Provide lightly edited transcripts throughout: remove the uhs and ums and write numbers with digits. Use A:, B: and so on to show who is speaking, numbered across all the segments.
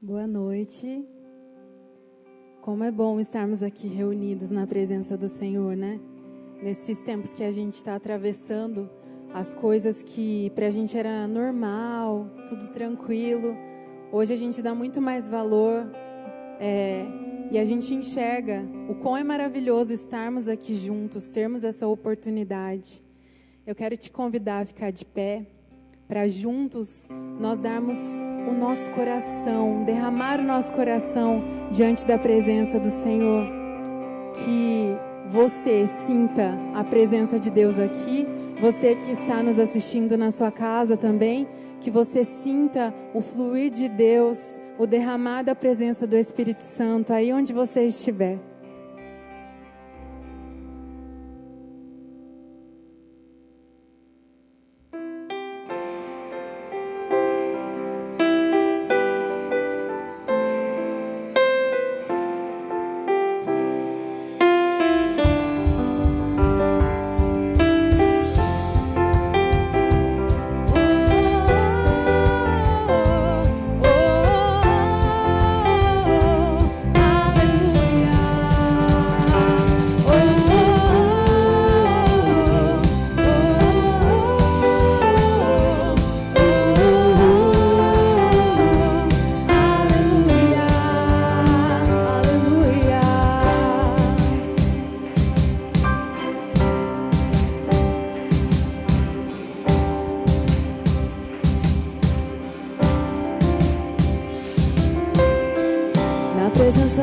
A: Boa noite. Como é bom estarmos aqui reunidos na presença do Senhor, né? Nesses tempos que a gente está atravessando, as coisas que pra gente era normal, tudo tranquilo, hoje a gente dá muito mais valor e a gente enxerga o quão é maravilhoso estarmos aqui juntos, termos essa oportunidade. Eu quero te convidar a ficar de pé, para juntos nós darmos o nosso coração, derramar o nosso coração diante da presença do Senhor. Que você sinta a presença de Deus aqui, você que está nos assistindo na sua casa também, que você sinta o fluir de Deus, o derramar da presença do Espírito Santo aí onde você estiver. Aleluia.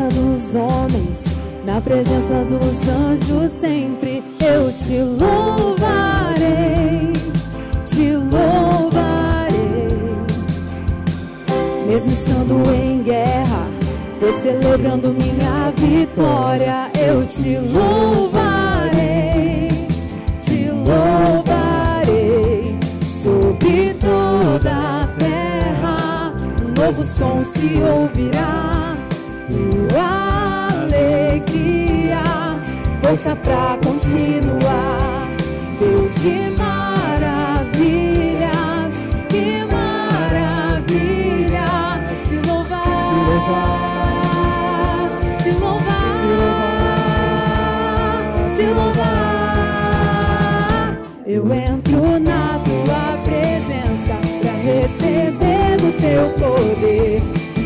A: presença dos homens, na presença dos anjos sempre eu te louvarei, te louvarei. Mesmo estando em guerra, vou celebrando minha vitória, eu te louvarei, te louvarei. Sobre toda a terra, um novo som se ouvirá, tua alegria, força pra continuar. Deus de maravilhas, que maravilha, te louvar, te louvar, te louvar. Eu entro na tua presença pra receber do teu poder.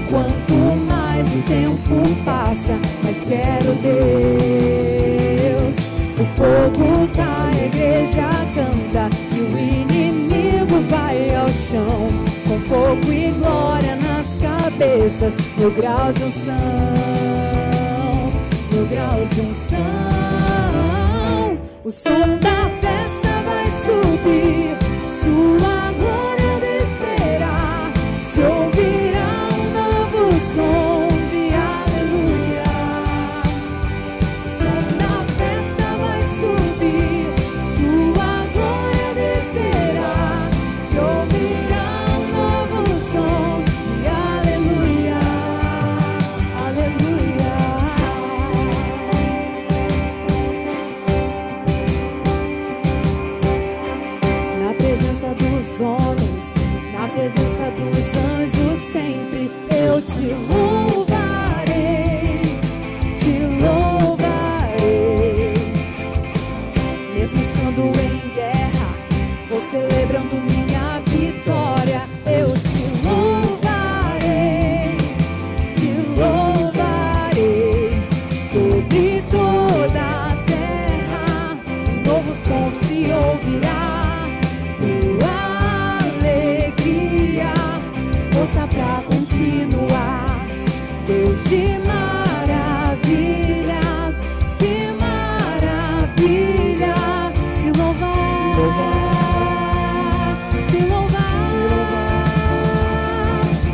A: Quanto mais o tempo passa, mais quero Deus. O fogo cai, a igreja canta e o inimigo vai ao chão. Com fogo e glória nas cabeças, mil graus de unção, mil graus de unção. O som da festa vai subir, sua glória descerá, se ouvirá um novo som de aleluia. O som da festa vai subir, sua glória descerá, se ouvirá um novo som de aleluia, aleluia. Na presença dos homens, na presença dos anjos sempre eu te louvarei, te louvarei. Mesmo estando em guerra, vou celebrando minha vitória, eu te louvarei, te louvarei. Sobre toda a terra, um novo som se ouvirá, tua alegria, força pra continuar. Deus de maravilhas, que maravilha, te louvar, te louvar,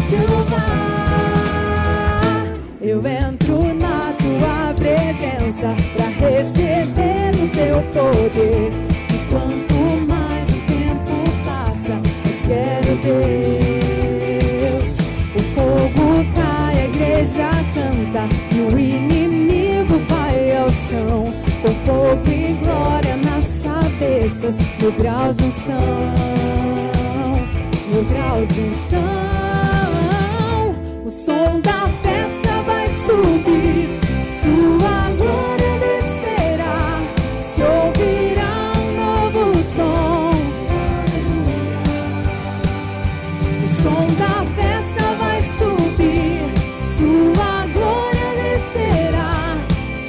A: te louvar. Eu entro na tua presença pra receber o teu poder. E quanto mais o tempo passa, mais quero Deus. O fogo cai, a igreja canta e o inimigo vai ao chão. Com fogo e glória nas cabeças, mil graus de unção, mil graus de unção. O som da festa vai subir, sua glória descerá, se ouvirá um novo som. O som da festa vai subir, sua glória descerá,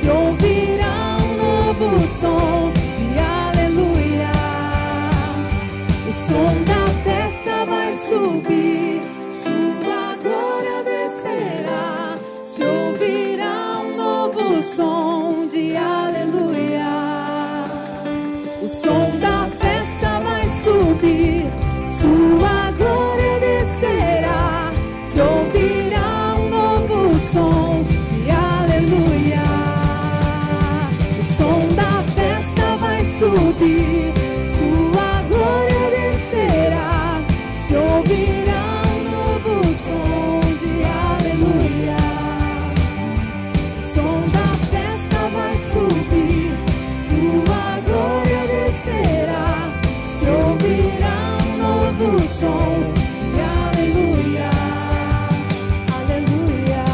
A: se ouvirá um novo som de aleluia. O som da festa vai subir, sua glória descerá, se ouvirá um novo som de aleluia. O som da festa vai subir, sua glória descerá, se ouvirá um novo som de aleluia. O som da festa vai subir, sua glória descerá, se ouvirá um novo som de aleluia. O som da festa vai subir, sua glória descerá, se ouvirá um novo som de aleluia, aleluia.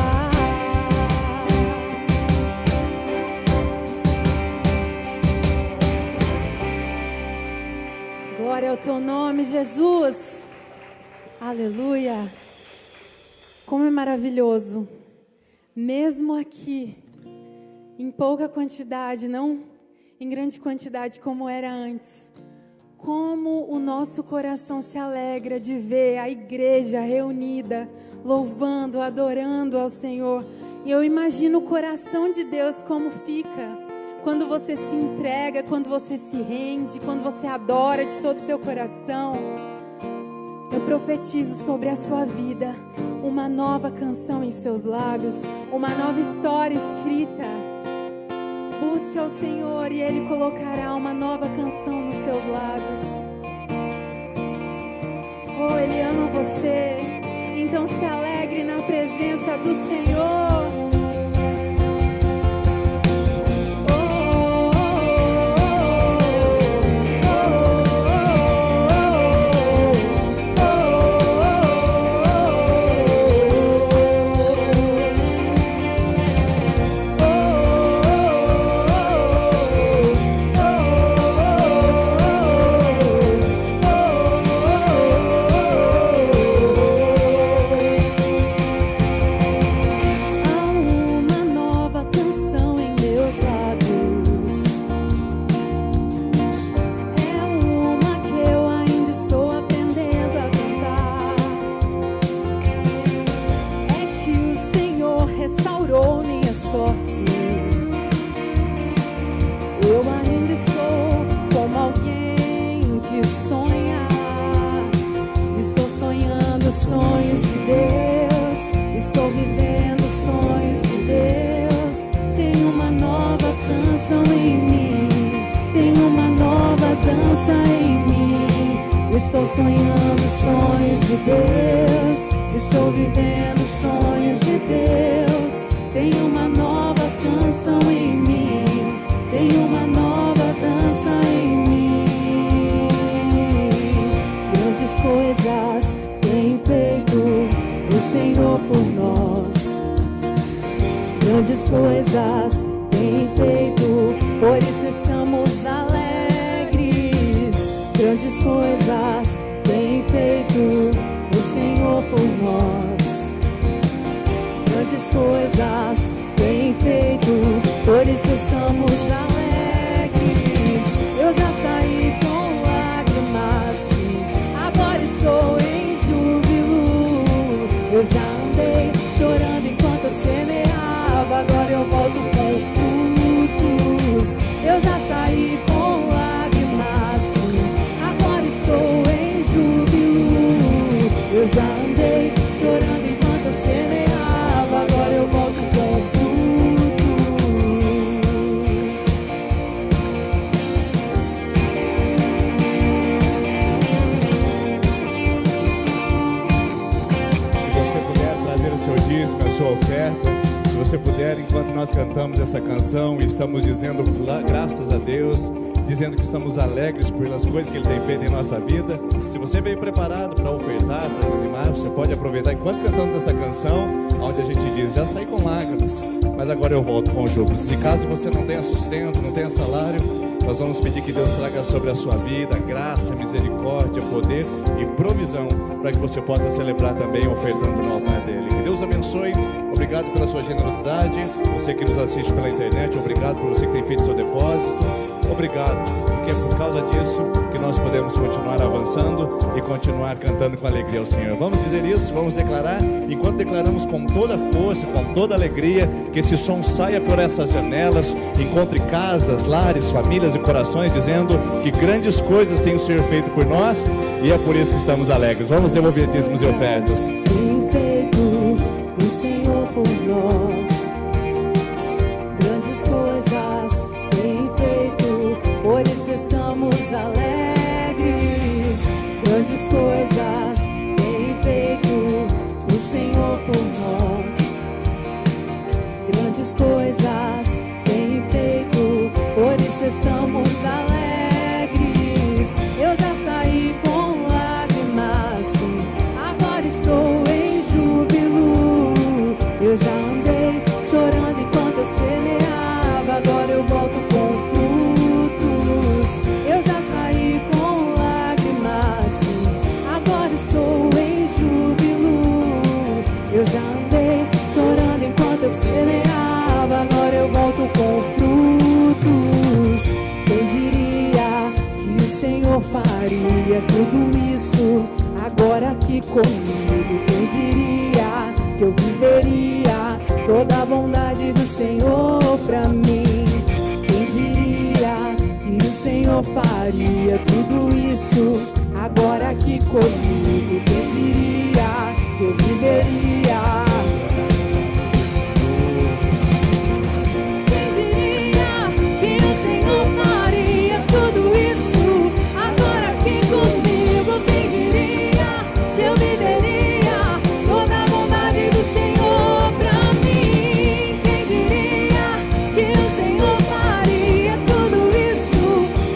A: Glória ao teu nome, Jesus. Aleluia. Como é maravilhoso. Mesmo aqui, em pouca quantidade, não em grande quantidade como era antes. Como o nosso coração se alegra de ver a igreja reunida, louvando, adorando ao Senhor. E eu imagino o coração de Deus como fica quando você se entrega, quando você se rende, quando você adora de todo o seu coração. Eu profetizo sobre a sua vida uma nova canção em seus lábios, uma nova história escrita. Busque ao Senhor e Ele colocará uma nova canção nos seus lábios. Oh, Ele ama você. Então se alegre na presença do Senhor.
B: Estou sonhando sonhos de Deus, estou vivendo sonhos de Deus. Tem uma nova canção em mim, tem uma nova dança em mim. Grandes coisas tem feito o Senhor por nós. Grandes coisas tem feito, por isso estamos alegres. Grandes coisas tem feito o Senhor por nós. Grandes coisas tem feito, por isso estamos alegres. Eu já saí com lágrimas, agora estou em júbilo. Eu já andei chorando enquanto eu semeava, agora eu volto com frutos. Eu já saí com lágrimas, agora estou em júbilo. Eu já andei chorando enquanto eu semeava, agora eu volto com frutos.
C: Se você puder trazer o seu dízimo, a sua oferta, se você puder, enquanto nós cantamos essa canção e estamos dizendo graças a Deus, dizendo que estamos alegres pelas coisas que Ele tem feito em nossa vida. Se você veio preparado para ofertar, para dizimar, você pode aproveitar enquanto cantamos essa canção, onde a gente diz, já saí com lágrimas, mas agora eu volto com júbilos. E caso você não tenha sustento, não tenha salário, nós vamos pedir que Deus traga sobre a sua vida graça, misericórdia, poder e provisão, para que você possa celebrar também ofertando no altar dele. Que Deus abençoe. Obrigado pela sua generosidade. Você que nos assiste pela internet, obrigado por você que tem feito seu depósito. Obrigado, porque é por causa disso que nós podemos continuar avançando e continuar cantando com alegria ao Senhor. Vamos dizer isso, vamos declarar, enquanto declaramos com toda força, com toda alegria, que esse som saia por essas janelas, encontre casas, lares, famílias e corações, dizendo que grandes coisas têm sido feitas por nós, e é por isso que estamos alegres. Vamos devolver dízimos e ofertas.
B: Tem feito o Senhor por nós. Grandes coisas tem feito, por isso estamos alegres. Grandes coisas tem feito o Senhor por nós. Grandes coisas tem feito, por isso estamos alegres. Eu já saí com lágrimas, agora estou em júbilo. Eu já andei chorando enquanto eu semeava, agora eu volto com frutos. Eu já saí com lágrimas, agora estou em júbilo. Eu já andei chorando enquanto eu semeava, agora eu volto com frutos. Quem diria que o Senhor faria tudo isso agora aqui comigo? Quem diria que eu viveria toda a bondade do Senhor pra mim. Quem diria que o Senhor faria tudo isso agora aqui comigo? Quem diria que eu viveria? Quem diria que o Senhor faria tudo isso agora aqui comigo? Quem diria que eu viveria toda a bondade do Senhor pra mim? Quem diria que o Senhor faria tudo isso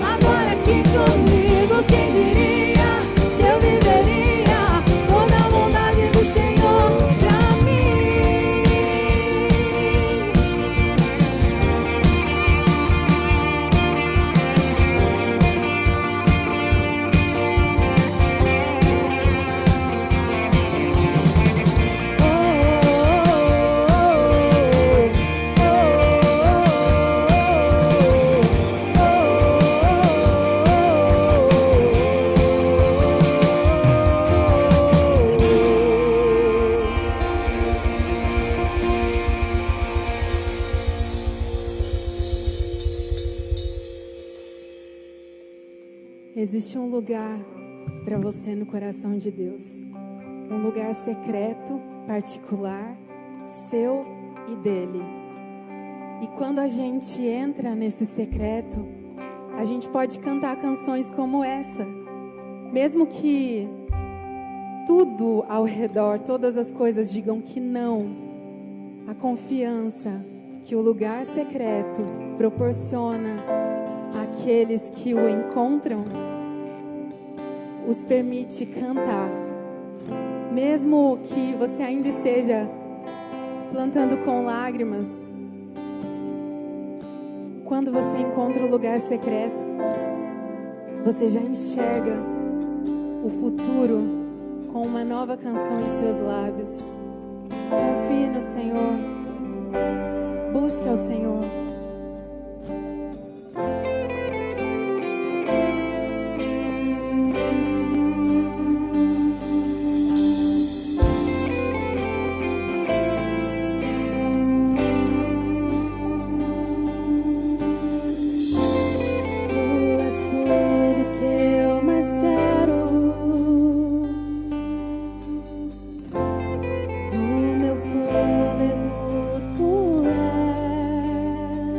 B: agora aqui comigo? Quem diria que eu viveria toda a bondade do Senhor pra mim?
A: Existe um lugar para você no coração de Deus. Um lugar secreto, particular, seu e dele. E quando a gente entra nesse secreto, a gente pode cantar canções como essa. Mesmo que tudo ao redor, todas as coisas digam que não, a confiança que o lugar secreto proporciona àqueles que o encontram, os permite cantar. Mesmo que você ainda esteja plantando com lágrimas, quando você encontra o lugar secreto, você já enxerga o futuro com uma nova canção em seus lábios. Confie no Senhor. Busque ao Senhor.
B: O meu fôlego tu és.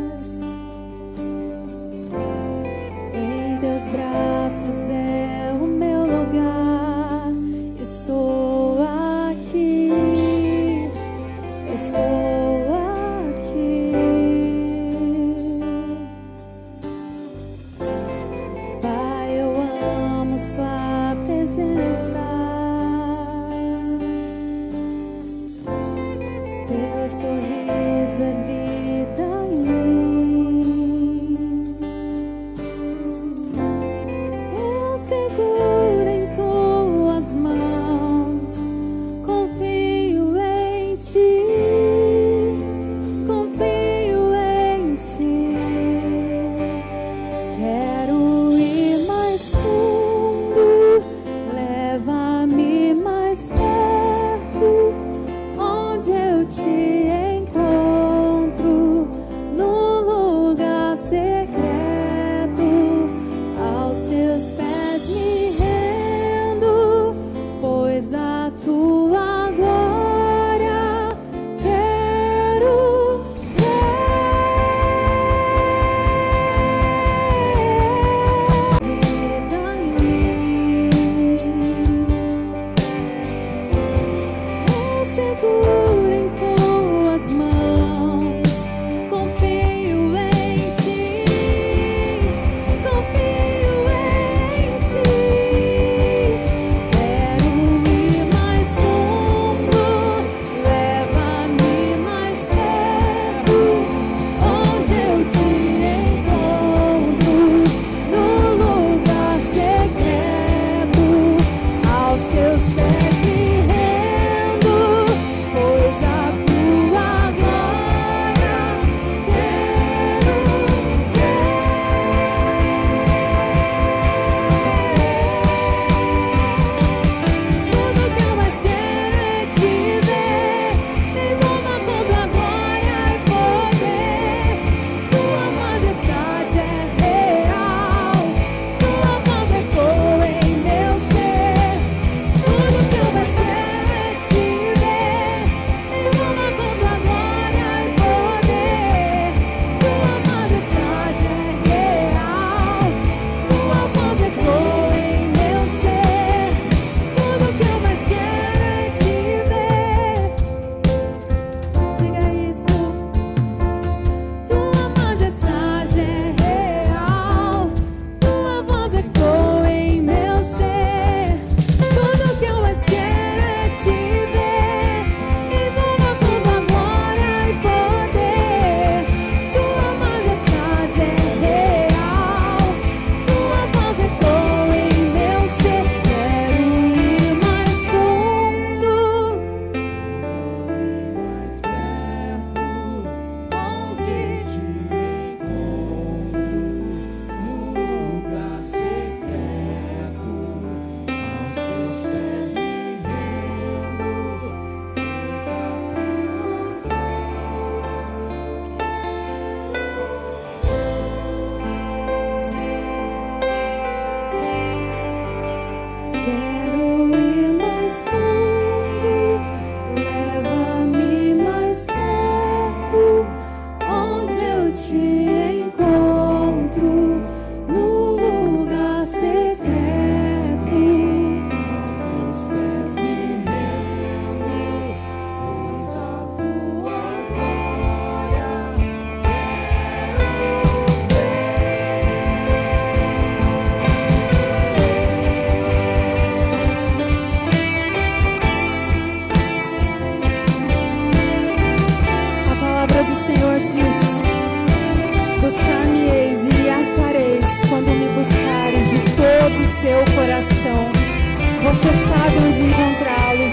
A: você sabe onde encontrá-lo.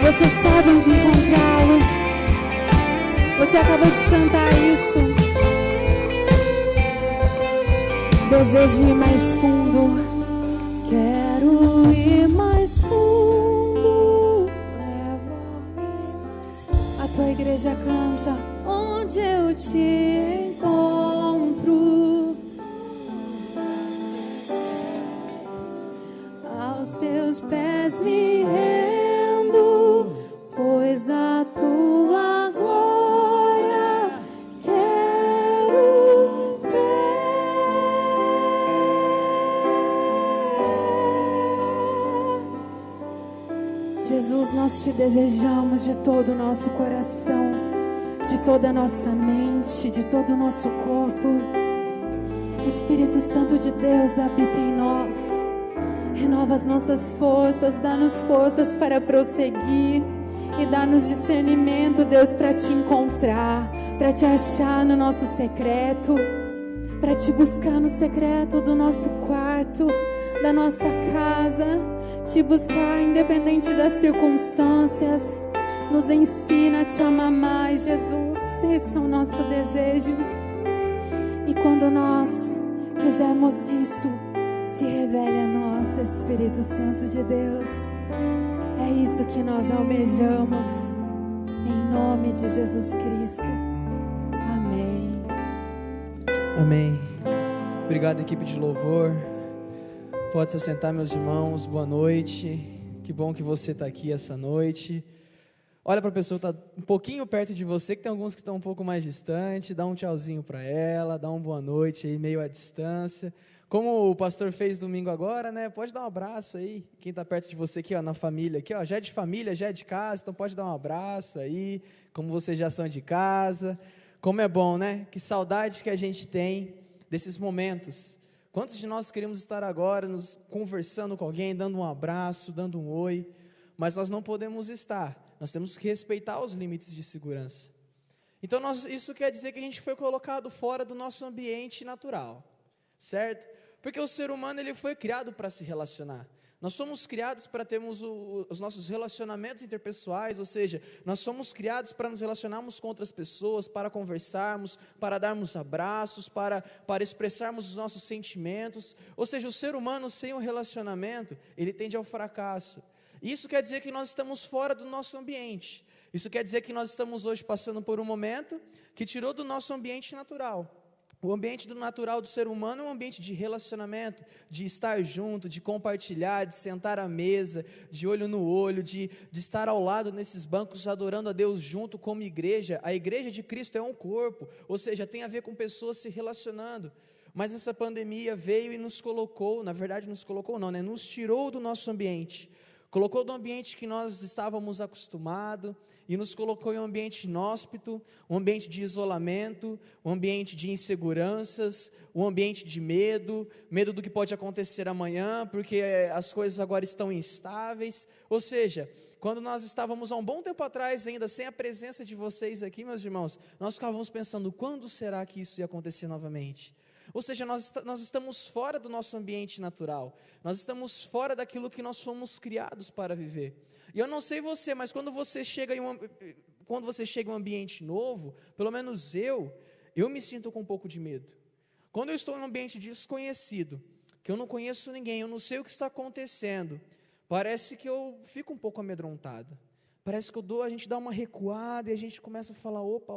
A: Você sabe onde encontrá-lo. Você acabou de cantar isso. Desejo ir mais fundo. Quero ir mais fundo. A tua igreja canta. Onde eu te encontro, aos teus pés me rendo, pois a tua glória quero ver. Jesus, nós te desejamos de todo o nosso coração, de toda a nossa mente, de todo o nosso corpo. Espírito Santo de Deus, habita em nós. Renova as nossas forças, dá-nos forças para prosseguir e dá-nos discernimento, Deus, para te encontrar, para te achar no nosso secreto, para te buscar no secreto do nosso quarto, da nossa casa, te buscar independente das circunstâncias. Nos ensina a te amar mais, Jesus. Esse é o nosso desejo. E quando nós fizermos isso, se revele a nós, Espírito Santo de Deus. É isso que nós almejamos, em nome de Jesus Cristo. Amém.
D: Amém. Obrigado, equipe de louvor. Pode se sentar, meus irmãos. Boa noite. Que bom que você está aqui essa noite. Olha para a pessoa que está um pouquinho perto de você, que tem alguns que estão um pouco mais distante, dá um tchauzinho para ela, dá uma boa noite aí, meio à distância. Como o pastor fez domingo agora, né? Pode dar um abraço aí, quem está perto de você aqui, ó, na família, aqui, ó, já é de família, já é de casa, então pode dar um abraço aí, como vocês já são de casa. Como é bom, né? Que saudade que a gente tem desses momentos. Quantos de nós queremos estar agora nos conversando com alguém, dando um abraço, dando um oi, mas nós não podemos estar. Nós temos que respeitar os limites de segurança. Então, isso quer dizer que a gente foi colocado fora do nosso ambiente natural, certo? Porque o ser humano ele foi criado para se relacionar. Nós somos criados para termos os nossos relacionamentos interpessoais, ou seja, nós somos criados para nos relacionarmos com outras pessoas, para conversarmos, para darmos abraços, para expressarmos os nossos sentimentos. Ou seja, o ser humano sem um relacionamento, ele tende ao fracasso. Isso quer dizer que nós estamos fora do nosso ambiente. Isso quer dizer que nós estamos hoje passando por um momento que tirou do nosso ambiente natural. O ambiente natural do ser humano é um ambiente de relacionamento, de estar junto, de compartilhar, de sentar à mesa, de olho no olho, de estar ao lado nesses bancos adorando a Deus junto como igreja. A igreja de Cristo é um corpo, ou seja, tem a ver com pessoas se relacionando. Mas essa pandemia veio e nos colocou, na verdade nos colocou não, né? Nos tirou do nosso ambiente. Colocou do ambiente que nós estávamos acostumados e nos colocou em um ambiente inóspito, um ambiente de isolamento, um ambiente de inseguranças, um ambiente de medo do que pode acontecer amanhã, porque as coisas agora estão instáveis. Ou seja, quando nós estávamos há um bom tempo atrás ainda sem a presença de vocês aqui, meus irmãos, nós ficávamos pensando, quando será que isso ia acontecer novamente? Ou seja, nós estamos fora do nosso ambiente natural, nós estamos fora daquilo que nós fomos criados para viver. E eu não sei você, mas quando você chega em um ambiente novo, pelo menos eu me sinto com um pouco de medo. Quando eu estou em um ambiente desconhecido, que eu não conheço ninguém, eu não sei o que está acontecendo, parece que eu fico um pouco amedrontado. Parece que a gente dá uma recuada e a gente começa a falar, opa,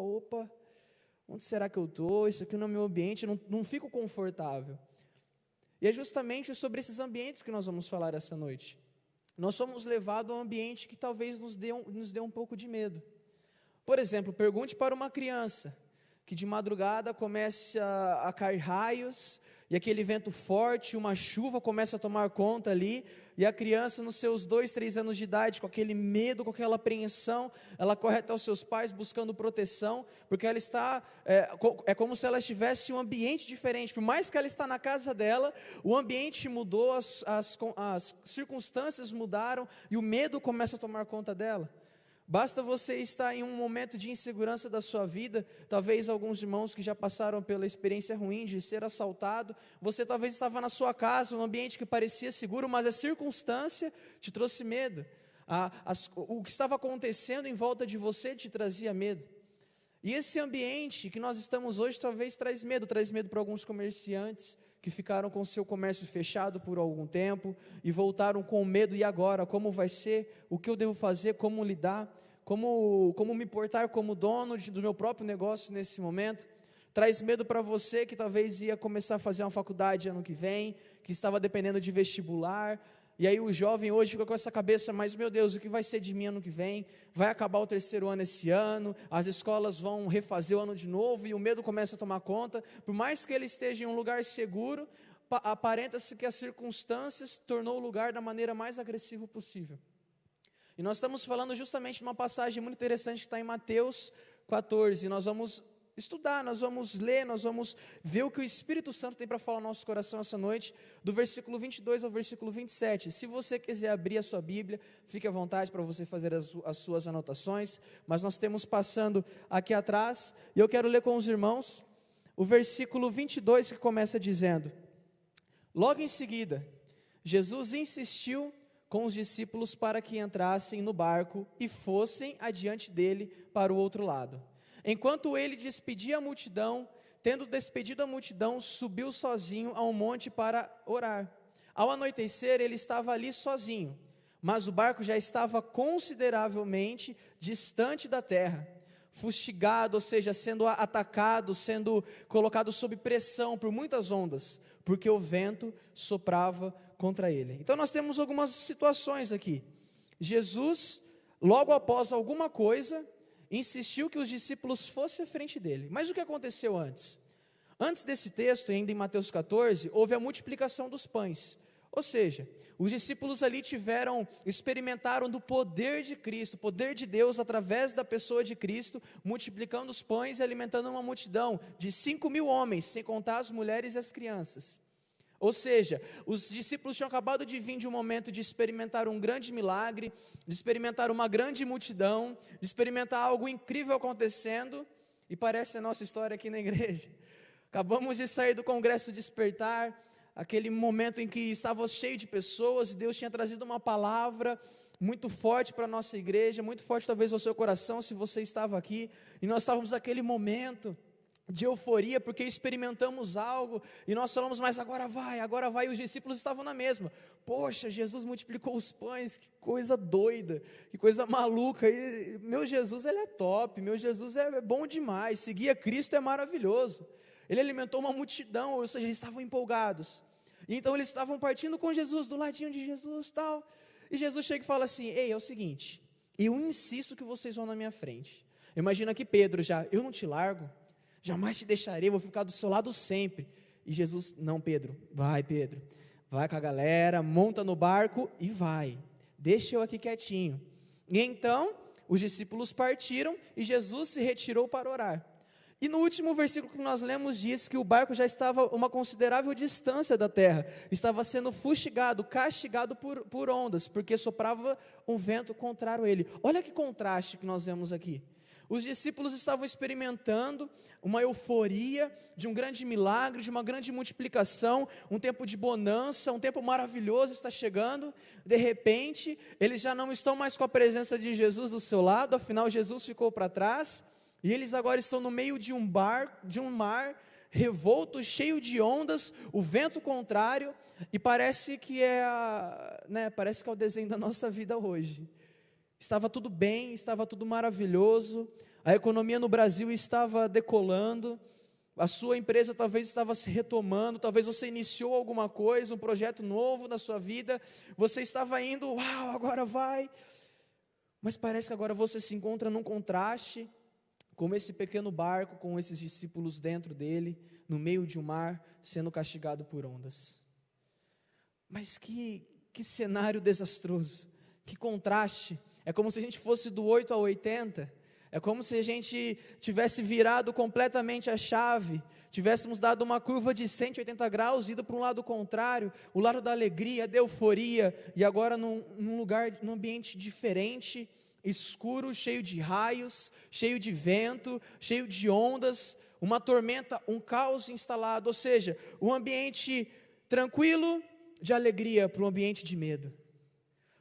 D: onde será que eu estou? Isso aqui não é meu ambiente, eu não fico confortável. E é justamente sobre esses ambientes que nós vamos falar essa noite. Nós somos levados a um ambiente que talvez nos dê um pouco de medo. Por exemplo, pergunte para uma criança que de madrugada começa a cair raios, e aquele vento forte, uma chuva começa a tomar conta ali, e a criança nos seus 2, 3 anos de idade, com aquele medo, com aquela apreensão, ela corre até os seus pais buscando proteção, porque ela está, é como se ela estivesse em um ambiente diferente. Por mais que ela está na casa dela, o ambiente mudou, as circunstâncias mudaram, e o medo começa a tomar conta dela. Basta você estar em um momento de insegurança da sua vida, talvez alguns irmãos que já passaram pela experiência ruim de ser assaltado, você talvez estava na sua casa, num ambiente que parecia seguro, mas a circunstância te trouxe medo. O que estava acontecendo em volta de você te trazia medo. E esse ambiente que nós estamos hoje talvez traz medo para alguns comerciantes que ficaram com o seu comércio fechado por algum tempo e voltaram com medo. E agora, como vai ser? O que eu devo fazer? Como lidar? Como me portar como dono do meu próprio negócio nesse momento? Traz medo para você que talvez ia começar a fazer uma faculdade ano que vem, que estava dependendo de vestibular. E aí o jovem hoje fica com essa cabeça, mas meu Deus, o que vai ser de mim ano que vem? Vai acabar o 3º ano esse ano, as escolas vão refazer o ano de novo e o medo começa a tomar conta. Por mais que ele esteja em um lugar seguro, aparenta-se que as circunstâncias tornou o lugar da maneira mais agressiva possível. E nós estamos falando justamente de uma passagem muito interessante que está em Mateus 14, nós vamos estudar, nós vamos ler, nós vamos ver o que o Espírito Santo tem para falar no nosso coração essa noite, do versículo 22 ao versículo 27. Se você quiser abrir a sua Bíblia, fique à vontade para você fazer as suas anotações, mas nós temos passando aqui atrás, e eu quero ler com os irmãos, o versículo 22 que começa dizendo: logo em seguida, Jesus insistiu com os discípulos para que entrassem no barco e fossem adiante dele para o outro lado. Enquanto ele despedia a multidão, tendo despedido a multidão, subiu sozinho a um monte para orar. Ao anoitecer, ele estava ali sozinho, mas o barco já estava consideravelmente distante da terra, fustigado, ou seja, sendo atacado, sendo colocado sob pressão por muitas ondas, porque o vento soprava contra ele. Então nós temos algumas situações aqui. Jesus, logo após alguma coisa, insistiu que os discípulos fossem à frente dele. Mas o que aconteceu antes? Antes desse texto, ainda em Mateus 14, houve a multiplicação dos pães. Ou seja, os discípulos ali experimentaram do poder de Cristo, poder de Deus através da pessoa de Cristo, multiplicando os pães e alimentando uma multidão de 5.000 homens, sem contar as mulheres e as crianças. Ou seja, os discípulos tinham acabado de vir de um momento de experimentar um grande milagre, de experimentar uma grande multidão, de experimentar algo incrível acontecendo, e parece a nossa história aqui na igreja. Acabamos de sair do Congresso Despertar, aquele momento em que estava cheio de pessoas, e Deus tinha trazido uma palavra muito forte para a nossa igreja, muito forte talvez ao seu coração, se você estava aqui, e nós estávamos naquele momento de euforia, porque experimentamos algo, e nós falamos, mas agora vai, e os discípulos estavam na mesma. Poxa, Jesus multiplicou os pães, que coisa doida, que coisa maluca, e meu Jesus, ele é top, meu Jesus é bom demais, seguir a Cristo é maravilhoso. Ele alimentou uma multidão, ou seja, eles estavam empolgados, e então eles estavam partindo com Jesus, do ladinho de Jesus, tal, e Jesus chega e fala assim, ei, é o seguinte, eu insisto que vocês vão na minha frente. Imagina que Pedro já, eu não te largo, jamais te deixarei, vou ficar do seu lado sempre. E Jesus, não Pedro, vai com a galera, monta no barco e vai, deixa eu aqui quietinho. E então, os discípulos partiram e Jesus se retirou para orar. E no último versículo que nós lemos diz que o barco já estava a uma considerável distância da terra, estava sendo fustigado, castigado por ondas, porque soprava um vento contrário a ele. Olha que contraste que nós vemos aqui. Os discípulos estavam experimentando uma euforia de um grande milagre, de uma grande multiplicação, um tempo de bonança, um tempo maravilhoso está chegando. De repente, eles já não estão mais com a presença de Jesus do seu lado, afinal Jesus ficou para trás, e eles agora estão no meio de um mar revolto, cheio de ondas, o vento contrário, e parece que é o desenho da nossa vida hoje. Estava tudo bem, estava tudo maravilhoso, a economia no Brasil estava decolando, a sua empresa talvez estava se retomando, talvez você iniciou alguma coisa, um projeto novo na sua vida, você estava indo, uau, agora vai, mas parece que agora você se encontra num contraste, com esse pequeno barco, com esses discípulos dentro dele, no meio de um mar, sendo castigado por ondas. Mas que cenário desastroso, que contraste. É como se a gente fosse do 8 a 80, é como se a gente tivesse virado completamente a chave, tivéssemos dado uma curva de 180 graus, ido para um lado contrário, o lado da alegria, da euforia, e agora num ambiente diferente, escuro, cheio de raios, cheio de vento, cheio de ondas, uma tormenta, um caos instalado, ou seja, um ambiente tranquilo de alegria para um ambiente de medo,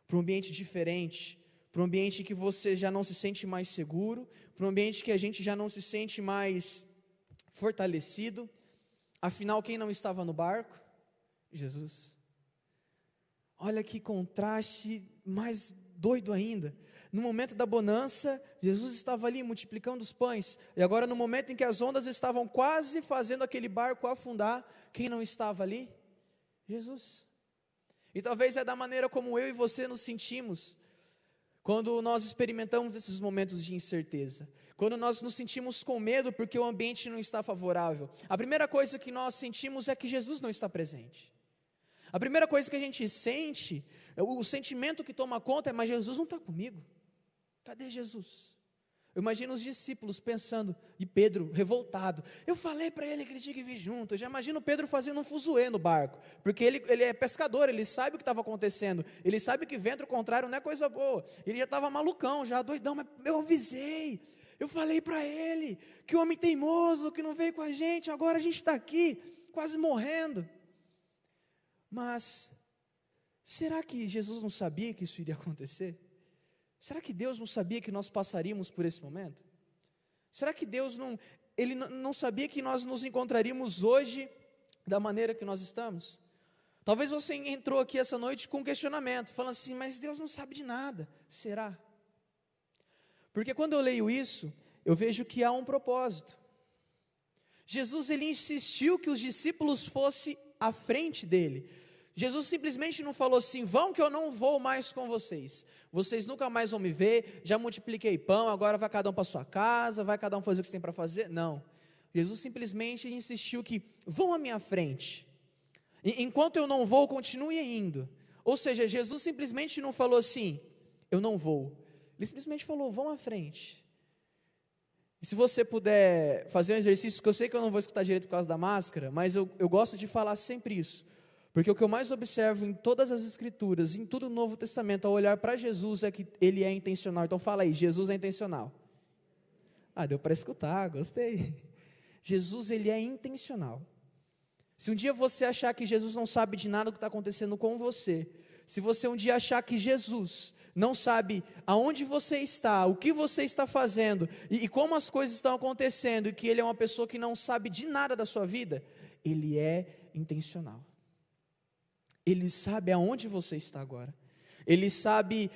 D: para um ambiente diferente, para um ambiente que você já não se sente mais seguro, para um ambiente que a gente já não se sente mais fortalecido. Afinal, quem não estava no barco? Jesus. Olha que contraste mais doido ainda. No momento da bonança, Jesus estava ali multiplicando os pães, e agora no momento em que as ondas estavam quase fazendo aquele barco afundar, quem não estava ali? Jesus. E talvez é da maneira como eu e você nos sentimos quando nós experimentamos esses momentos de incerteza, quando nós nos sentimos com medo porque o ambiente não está favorável. A primeira coisa que nós sentimos é que Jesus não está presente. A primeira coisa que a gente sente, o sentimento que toma conta é: mas Jesus não está comigo, cadê Jesus? Eu imagino os discípulos pensando, e Pedro revoltado, eu falei para ele que ele tinha que vir junto. Eu já imagino Pedro fazendo um fuzuê no barco, porque ele é pescador, ele sabe o que estava acontecendo, ele sabe que vento contrário não é coisa boa, ele já estava malucão, já doidão, mas eu avisei, eu falei para ele, que homem teimoso, que não veio com a gente, agora a gente está aqui, quase morrendo. Mas, será que Jesus não sabia que isso iria acontecer? Será que Deus não sabia que nós passaríamos por esse momento? Será que Deus não sabia que nós nos encontraríamos hoje da maneira que nós estamos? Talvez você entrou aqui essa noite com um questionamento, falando assim: mas Deus não sabe de nada. Será? Porque quando eu leio isso, eu vejo que há um propósito. Jesus, ele insistiu que os discípulos fossem à frente dele. Jesus simplesmente não falou assim: vão que eu não vou mais com vocês, vocês nunca mais vão me ver, já multipliquei pão, agora vai cada um para sua casa, vai cada um fazer o que tem para fazer. Não, Jesus simplesmente insistiu que vão à minha frente, enquanto eu não vou, continue indo. Ou seja, Jesus simplesmente não falou assim: eu não vou, ele simplesmente falou: vão à frente. E se você puder fazer um exercício, que eu sei que eu não vou escutar direito por causa da máscara, mas eu gosto de falar sempre isso, porque o que eu mais observo em todas as escrituras, em todo o Novo Testamento, ao olhar para Jesus, é que ele é intencional. Então fala aí: Jesus é intencional. Ah, deu para escutar, gostei. Jesus, ele é intencional. Se um dia você achar que Jesus não sabe de nada do que está acontecendo com você, se você um dia achar que Jesus não sabe aonde você está, o que você está fazendo, e como as coisas estão acontecendo, e que ele é uma pessoa que não sabe de nada da sua vida, ele é intencional. Ele sabe aonde você está agora. Ele sabe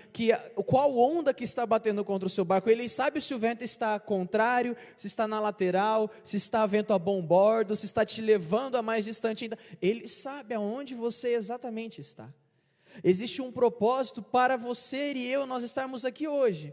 D: qual onda que está batendo contra o seu barco. Ele sabe se o vento está contrário, se está na lateral, se está vento a bom bordo, se está te levando a mais distante ainda. Ele sabe aonde você exatamente está. Existe um propósito para você e eu nós estarmos aqui hoje.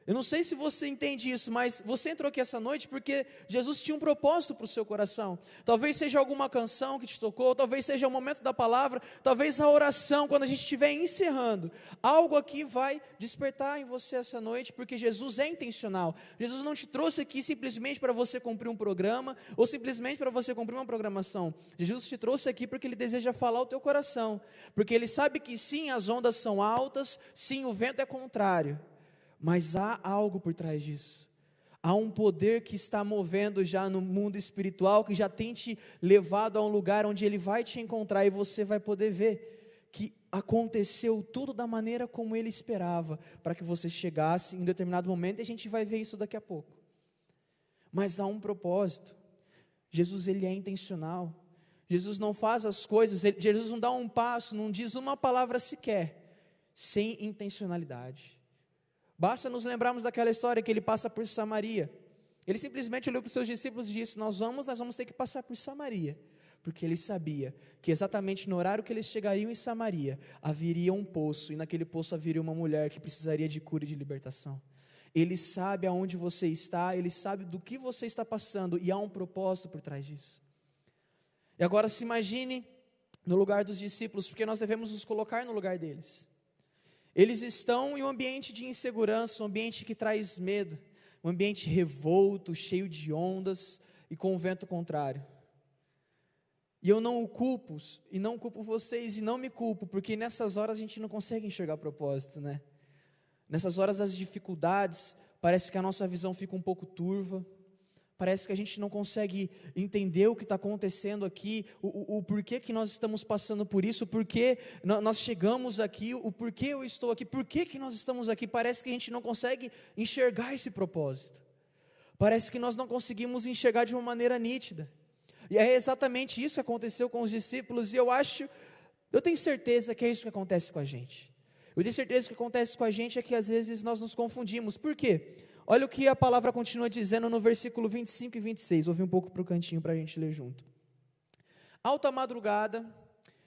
D: Eu não sei se você entende isso, mas você entrou aqui essa noite porque Jesus tinha um propósito para o seu coração. Talvez seja alguma canção que te tocou, talvez seja o momento da palavra, talvez a oração, quando a gente estiver encerrando. Algo aqui vai despertar em você essa noite, porque Jesus é intencional. Jesus não te trouxe aqui simplesmente para você cumprir um programa, ou simplesmente para você cumprir uma programação. Jesus te trouxe aqui porque Ele deseja falar ao teu coração, porque Ele sabe que sim, as ondas são altas, sim, o vento é contrário, mas há algo por trás disso. Há um poder que está movendo já no mundo espiritual, que já tem te levado a um lugar onde Ele vai te encontrar, e você vai poder ver que aconteceu tudo da maneira como Ele esperava, para que você chegasse em determinado momento, e a gente vai ver isso daqui a pouco. Mas há um propósito. Jesus, Ele é intencional. Jesus não faz as coisas, Jesus não dá um passo, não diz uma palavra sequer, sem intencionalidade. Basta nos lembrarmos daquela história que Ele passa por Samaria. Ele simplesmente olhou para os seus discípulos e disse: nós vamos ter que passar por Samaria, porque Ele sabia que exatamente no horário que eles chegariam em Samaria, haveria um poço, e naquele poço haveria uma mulher que precisaria de cura e de libertação. Ele sabe aonde você está, Ele sabe do que você está passando, e há um propósito por trás disso. E agora se imagine no lugar dos discípulos, porque nós devemos nos colocar no lugar deles. Eles estão em um ambiente de insegurança, um ambiente que traz medo, um ambiente revolto, cheio de ondas e com o vento contrário. E eu não o culpo, e não culpo vocês, e não me culpo, porque nessas horas a gente não consegue enxergar propósito, né? Nessas horas das dificuldades, parece que a nossa visão fica um pouco turva, parece que a gente não consegue entender o que está acontecendo aqui, o porquê que nós estamos passando por isso, o porquê nós chegamos aqui, o porquê eu estou aqui, porquê que nós estamos aqui. Parece que a gente não consegue enxergar esse propósito, parece que nós não conseguimos enxergar de uma maneira nítida. E é exatamente isso que aconteceu com os discípulos, e eu tenho certeza que é isso que acontece com a gente. Eu tenho certeza que o que acontece com a gente é que às vezes nós nos confundimos. Por quê? Olha o que a palavra continua dizendo no versículo 25 e 26. Vou vir um pouco para o cantinho para a gente ler junto. Alta madrugada,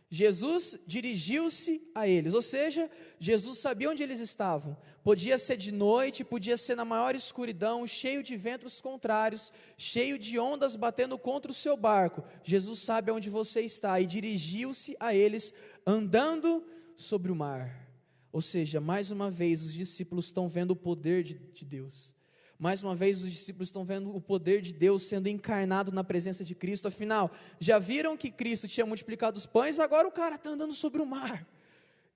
D: Jesus dirigiu-se a eles, ou seja, Jesus sabia onde eles estavam. Podia ser de noite, podia ser na maior escuridão, cheio de ventos contrários, cheio de ondas batendo contra o seu barco. Jesus sabe onde você está e dirigiu-se a eles andando sobre o mar. Ou seja, mais uma vez os discípulos estão vendo o poder de Deus. Mais uma vez os discípulos estão vendo o poder de Deus sendo encarnado na presença de Cristo. Afinal, já viram que Cristo tinha multiplicado os pães, agora o cara está andando sobre o mar.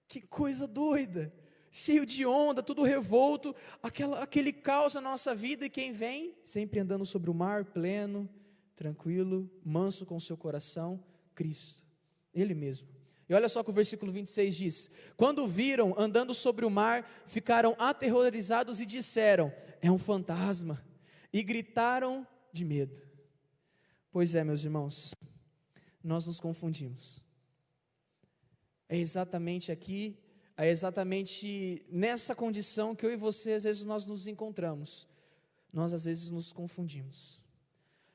D: Que coisa doida, cheio de onda, tudo revolto, aquele caos na nossa vida, e quem vem? Sempre andando sobre o mar, pleno, tranquilo, manso com o seu coração, Cristo, Ele mesmo. E olha só que o versículo 26 diz: quando o viram andando sobre o mar, ficaram aterrorizados e disseram: é um fantasma, e gritaram de medo. Pois é, meus irmãos, nós nos confundimos. É exatamente aqui, é exatamente nessa condição que eu e você, às vezes nós nos encontramos. Nós às vezes nos confundimos.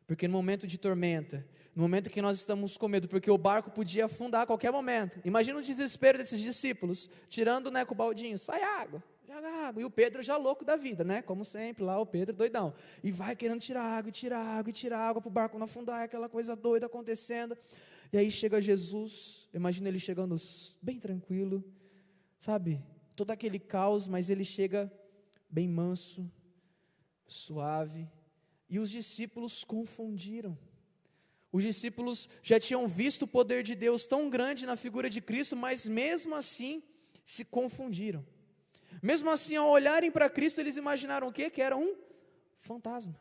D: Porque no momento de tormenta, no momento que nós estamos com medo, porque o barco podia afundar a qualquer momento. Imagina o desespero desses discípulos, tirando, com o baldinho, sai água, joga água. E o Pedro já louco da vida, como sempre, lá o Pedro doidão. E vai querendo tirar água, para o barco não afundar, aquela coisa doida acontecendo. E aí chega Jesus, imagina ele chegando bem tranquilo, sabe? Todo aquele caos, mas ele chega bem manso, suave. E os discípulos confundiram. Os discípulos já tinham visto o poder de Deus tão grande na figura de Cristo, mas mesmo assim se confundiram. Mesmo assim, ao olharem para Cristo, eles imaginaram o quê? Que era um fantasma.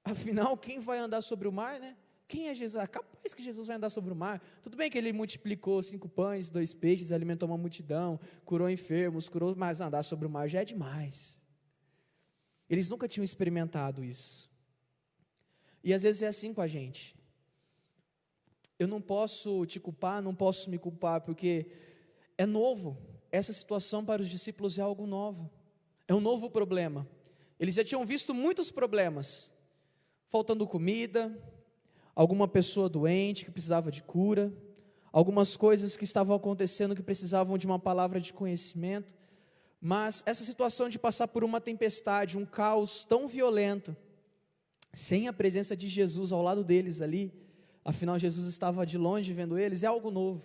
D: Afinal, quem vai andar sobre o mar, Quem é Jesus? Capaz que Jesus vai andar sobre o mar. Tudo bem que ele multiplicou 5 pães, 2 peixes, alimentou uma multidão, curou enfermos, mas andar sobre o mar já é demais. Eles nunca tinham experimentado isso. E às vezes é assim com a gente. Eu não posso te culpar, não posso me culpar, porque é novo. Essa situação para os discípulos é algo novo. É um novo problema. Eles já tinham visto muitos problemas. Faltando comida, alguma pessoa doente que precisava de cura, algumas coisas que estavam acontecendo que precisavam de uma palavra de conhecimento. Mas essa situação de passar por uma tempestade, um caos tão violento, sem a presença de Jesus ao lado deles ali, afinal Jesus estava de longe vendo eles, é algo novo.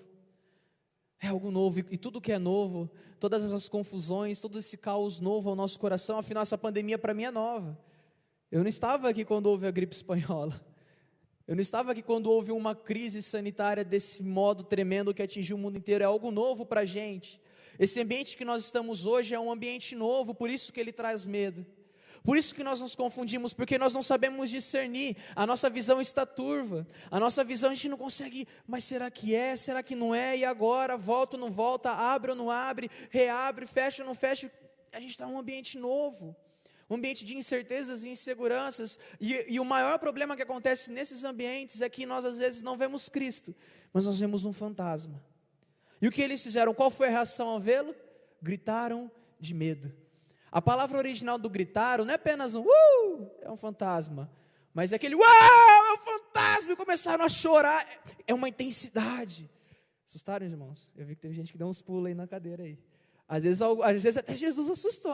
D: É algo novo, e tudo que é novo, todas essas confusões, todo esse caos novo ao nosso coração, afinal essa pandemia para mim é nova. Eu não estava aqui quando houve a gripe espanhola. Eu não estava aqui quando houve uma crise sanitária desse modo tremendo que atingiu o mundo inteiro. É algo novo para a gente. Esse ambiente que nós estamos hoje é um ambiente novo, por isso que ele traz medo. Por isso que nós nos confundimos, porque nós não sabemos discernir, a nossa visão está turva, a nossa visão a gente não consegue, mas será que é, será que não é, e agora, volta ou não volta, abre ou não abre, reabre, fecha ou não fecha, a gente está num ambiente novo, um ambiente de incertezas e inseguranças, e o maior problema que acontece nesses ambientes é que nós às vezes não vemos Cristo, mas nós vemos um fantasma. E o que eles fizeram? Qual foi a reação ao vê-lo? Gritaram de medo. A palavra original do gritaram não é apenas é um fantasma, mas é aquele é um fantasma, e começaram a chorar, é uma intensidade. Assustaram, irmãos? Eu vi que teve gente que deu uns pulos aí na cadeira aí. Às vezes até Jesus assustou,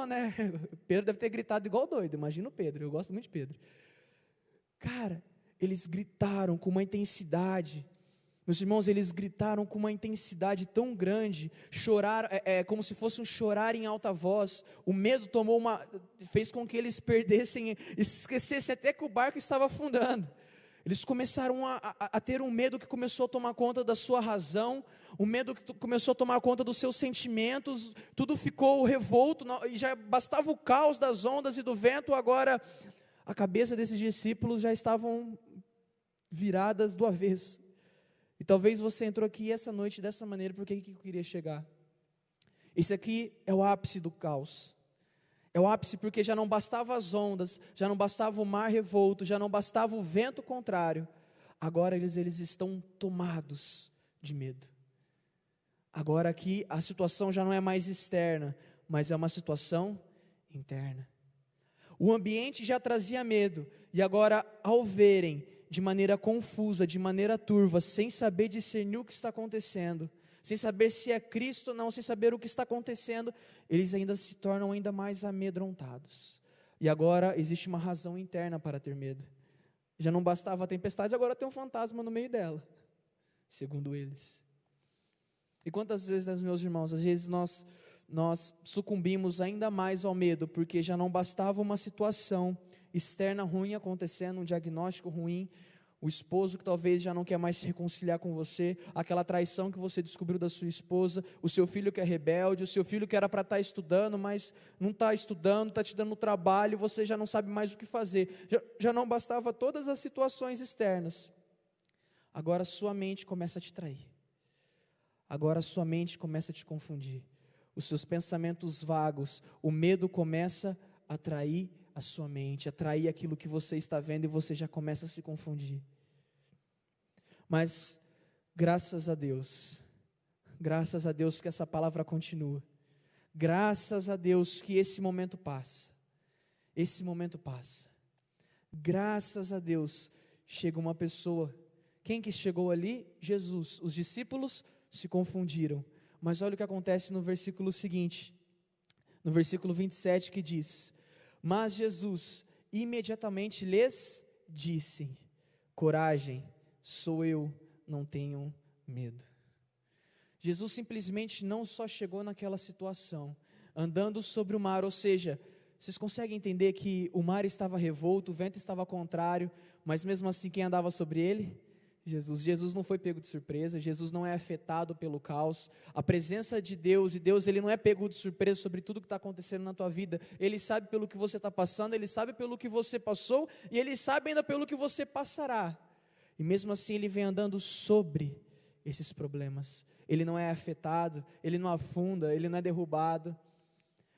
D: Pedro deve ter gritado igual doido, imagina o Pedro, eu gosto muito de Pedro. Cara, eles gritaram com uma intensidade. Meus irmãos, eles gritaram com uma intensidade tão grande, choraram, como se fosse um chorar em alta voz. O medo fez com que eles esquecessem até que o barco estava afundando. Eles começaram a ter um medo que começou a tomar conta da sua razão, um medo que começou a tomar conta dos seus sentimentos, tudo ficou revolto, e já bastava o caos das ondas e do vento, agora a cabeça desses discípulos já estavam viradas do avesso. E talvez você entrou aqui essa noite dessa maneira, porque que eu queria chegar? Esse aqui é o ápice do caos. É o ápice porque já não bastava as ondas, já não bastava o mar revolto, já não bastava o vento contrário. Agora eles estão tomados de medo. Agora aqui a situação já não é mais externa, mas é uma situação interna. O ambiente já trazia medo, e agora ao verem de maneira confusa, de maneira turva, sem saber discernir o que está acontecendo, sem saber se é Cristo ou não, sem saber o que está acontecendo, eles ainda se tornam ainda mais amedrontados. E agora existe uma razão interna para ter medo. Já não bastava a tempestade, agora tem um fantasma no meio dela, segundo eles. E quantas vezes, meus irmãos, às vezes nós sucumbimos ainda mais ao medo, porque já não bastava uma situação externa ruim acontecendo, um diagnóstico ruim, o esposo que talvez já não quer mais se reconciliar com você, aquela traição que você descobriu da sua esposa, o seu filho que é rebelde, o seu filho que era para estar estudando, mas não está estudando, está te dando trabalho, você já não sabe mais o que fazer, já não bastava todas as situações externas, agora sua mente começa a te trair, agora sua mente começa a te confundir, os seus pensamentos vagos, o medo começa a trair a sua mente, atrair aquilo que você está vendo e você já começa a se confundir. Mas graças a Deus que essa palavra continua, graças a Deus que esse momento passa, graças a Deus chega uma pessoa, quem que chegou ali? Jesus. Os discípulos se confundiram, mas olha o que acontece no versículo seguinte, no versículo 27, que diz: mas Jesus imediatamente lhes disse: coragem, sou eu, não tenham medo. Jesus simplesmente não só chegou naquela situação, andando sobre o mar, ou seja, vocês conseguem entender que o mar estava revolto, o vento estava contrário, mas mesmo assim quem andava sobre ele? Jesus não foi pego de surpresa, Jesus não é afetado pelo caos, a presença de Deus, e Deus ele não é pego de surpresa sobre tudo que está acontecendo na tua vida, Ele sabe pelo que você está passando, Ele sabe pelo que você passou, e Ele sabe ainda pelo que você passará, e mesmo assim Ele vem andando sobre esses problemas, Ele não é afetado, Ele não afunda, Ele não é derrubado,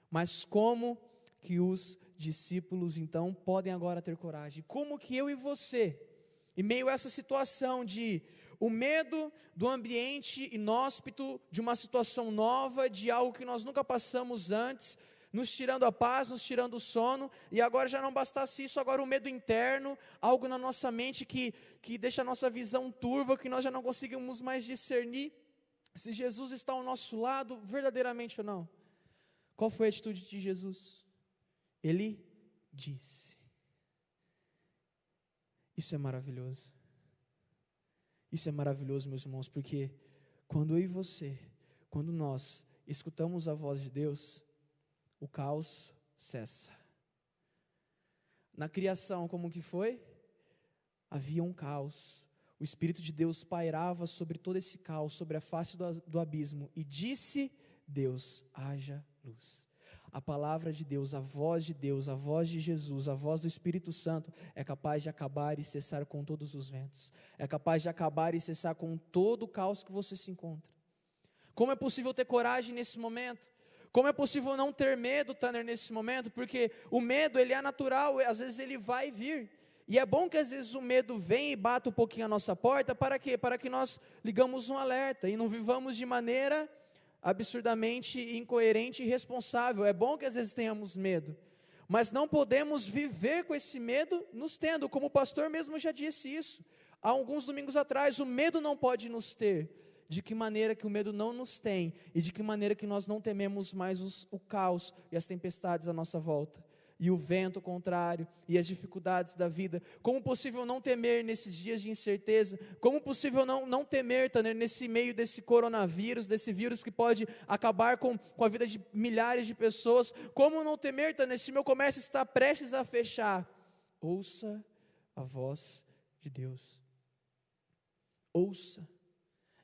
D: mas como que os discípulos então podem agora ter coragem? Como que eu e você, em meio a essa situação de o medo do ambiente inóspito, de uma situação nova, de algo que nós nunca passamos antes, nos tirando a paz, nos tirando o sono, e agora já não bastasse isso, agora o medo interno, algo na nossa mente que deixa a nossa visão turva, que nós já não conseguimos mais discernir se Jesus está ao nosso lado, verdadeiramente ou não. Qual foi a atitude de Jesus? Ele disse. Isso é maravilhoso. Isso é maravilhoso, meus irmãos, porque quando eu e você, quando nós escutamos a voz de Deus, o caos cessa. Na criação, como que foi? Havia um caos. O Espírito de Deus pairava sobre todo esse caos, sobre a face do abismo, e disse Deus: haja luz. A palavra de Deus, a voz de Jesus, a voz do Espírito Santo é capaz de acabar e cessar com todos os ventos, é capaz de acabar e cessar com todo o caos que você se encontra. Como é possível ter coragem nesse momento? Como é possível não ter medo, Tanner, nesse momento? Porque o medo, ele é natural, às vezes ele vai vir, e é bom que às vezes o medo vem e bata um pouquinho a nossa porta, para quê? Para que nós ligamos um alerta e não vivamos de maneira absurdamente incoerente e irresponsável. É bom que às vezes tenhamos medo, mas não podemos viver com esse medo nos tendo, como o pastor mesmo já disse isso, há alguns domingos atrás, o medo não pode nos ter. De que maneira que o medo não nos tem, e de que maneira que nós não tememos mais o caos e as tempestades à nossa volta, e o vento contrário, e as dificuldades da vida. Como possível não temer nesses dias de incerteza? Como possível não temer, Tanner, nesse meio desse coronavírus, desse vírus que pode acabar com a vida de milhares de pessoas? Como não temer, Tanner, se meu comércio está prestes a fechar? Ouça a voz de Deus. Ouça.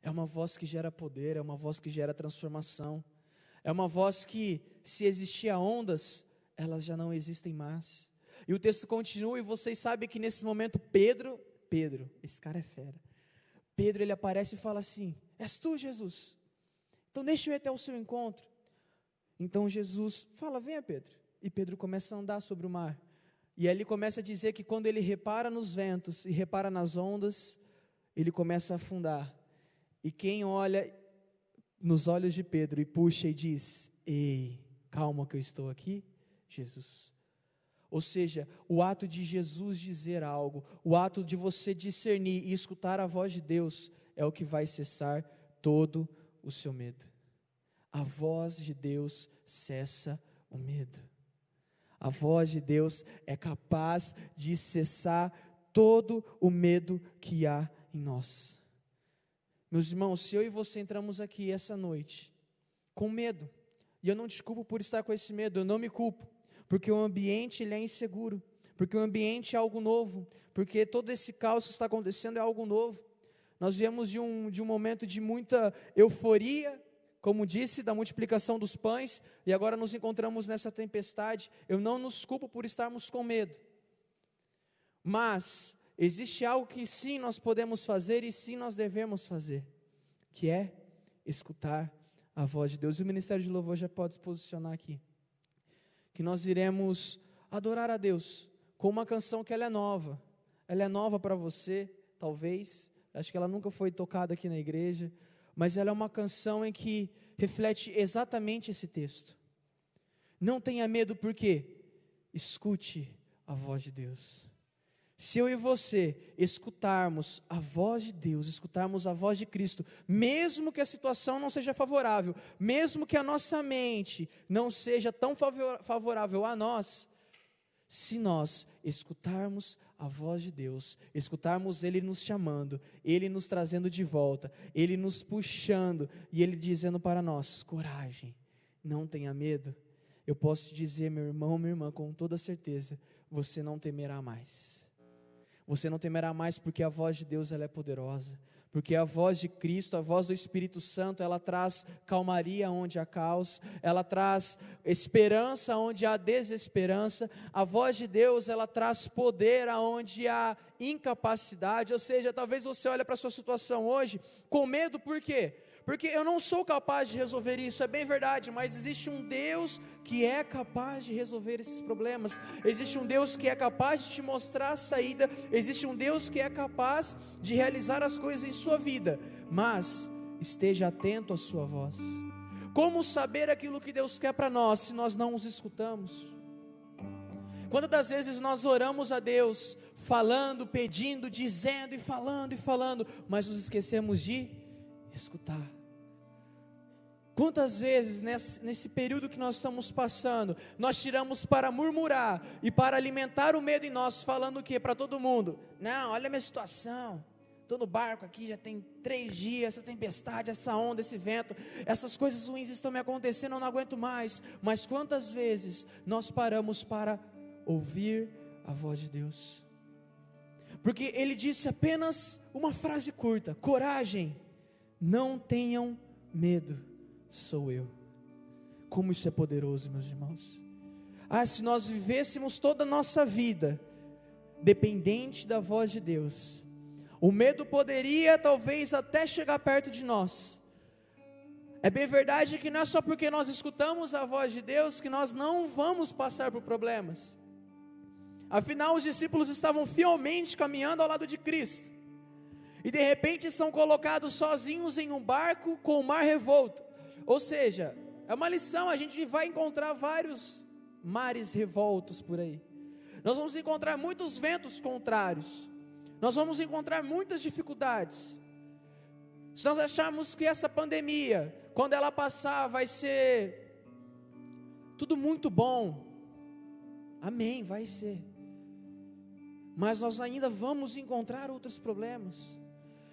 D: É uma voz que gera poder, é uma voz que gera transformação. É uma voz que, se existia ondas, elas já não existem mais. E o texto continua, e vocês sabem que nesse momento Pedro, esse cara é fera. Pedro, ele aparece e fala assim: és tu, Jesus? Então deixa eu ir até o seu encontro. Então Jesus fala: venha, Pedro. E Pedro começa a andar sobre o mar. E aí ele começa a dizer que quando ele repara nos ventos e repara nas ondas, ele começa a afundar. E quem olha nos olhos de Pedro e puxa e diz: ei, calma que eu estou aqui, Jesus. Ou seja, o ato de Jesus dizer algo, o ato de você discernir e escutar a voz de Deus é o que vai cessar todo o seu medo. A voz de Deus cessa o medo. A voz de Deus é capaz de cessar todo o medo que há em nós. Meus irmãos, se eu e você entramos aqui essa noite com medo, e eu não te culpo por estar com esse medo, eu não me culpo, porque o ambiente ele é inseguro, porque o ambiente é algo novo, porque todo esse caos que está acontecendo é algo novo. Nós viemos de um momento de muita euforia, como disse, da multiplicação dos pães, e agora nos encontramos nessa tempestade. Eu não nos culpo por estarmos com medo, mas existe algo que sim nós podemos fazer e sim nós devemos fazer, que é escutar a voz de Deus. E o Ministério de Louvor já pode se posicionar aqui, que nós iremos adorar a Deus com uma canção que ela é nova para você, talvez, acho que ela nunca foi tocada aqui na igreja, mas ela é uma canção em que reflete exatamente esse texto. Não tenha medo, porque escute a voz de Deus. Se eu e você escutarmos a voz de Deus, escutarmos a voz de Cristo, mesmo que a situação não seja favorável, mesmo que a nossa mente não seja tão favorável a nós, se nós escutarmos a voz de Deus, escutarmos Ele nos chamando, Ele nos trazendo de volta, Ele nos puxando e Ele dizendo para nós: coragem, não tenha medo, eu posso te dizer, meu irmão, minha irmã, com toda certeza, você não temerá mais. Você não temerá mais, porque a voz de Deus ela é poderosa, porque a voz de Cristo, a voz do Espírito Santo, ela traz calmaria onde há caos, ela traz esperança onde há desesperança. A voz de Deus, ela traz poder aonde há incapacidade. Ou seja, talvez você olhe para a sua situação hoje com medo, por quê? Porque eu não sou capaz de resolver isso, é bem verdade, mas existe um Deus que é capaz de resolver esses problemas, existe um Deus que é capaz de te mostrar a saída, existe um Deus que é capaz de realizar as coisas em sua vida, mas esteja atento à sua voz. Como saber aquilo que Deus quer para nós, se nós não os escutamos? Quantas das vezes nós oramos a Deus, falando, pedindo, dizendo e falando, mas nos esquecemos de escutar? Quantas vezes nesse período que nós estamos passando, nós tiramos para murmurar e para alimentar o medo em nós, falando o quê? Para todo mundo: não, olha a minha situação, estou no barco aqui, já tem 3 dias, essa tempestade, essa onda, esse vento, essas coisas ruins estão me acontecendo, eu não aguento mais. Mas quantas vezes nós paramos para ouvir a voz de Deus? Porque Ele disse apenas uma frase curta: coragem, não tenham medo, sou eu. Como isso é poderoso, meus irmãos. Se nós vivêssemos toda a nossa vida dependente da voz de Deus, o medo poderia talvez até chegar perto de nós. É bem verdade que não é só porque nós escutamos a voz de Deus que nós não vamos passar por problemas. Afinal, os discípulos estavam fielmente caminhando ao lado de Cristo, e de repente são colocados sozinhos em um barco com o mar revolto. Ou seja, é uma lição, a gente vai encontrar vários mares revoltos por aí. Nós vamos encontrar muitos ventos contrários. Nós vamos encontrar muitas dificuldades. Se nós acharmos que essa pandemia, quando ela passar, vai ser tudo muito bom, amém, vai ser. Mas nós ainda vamos encontrar outros problemas.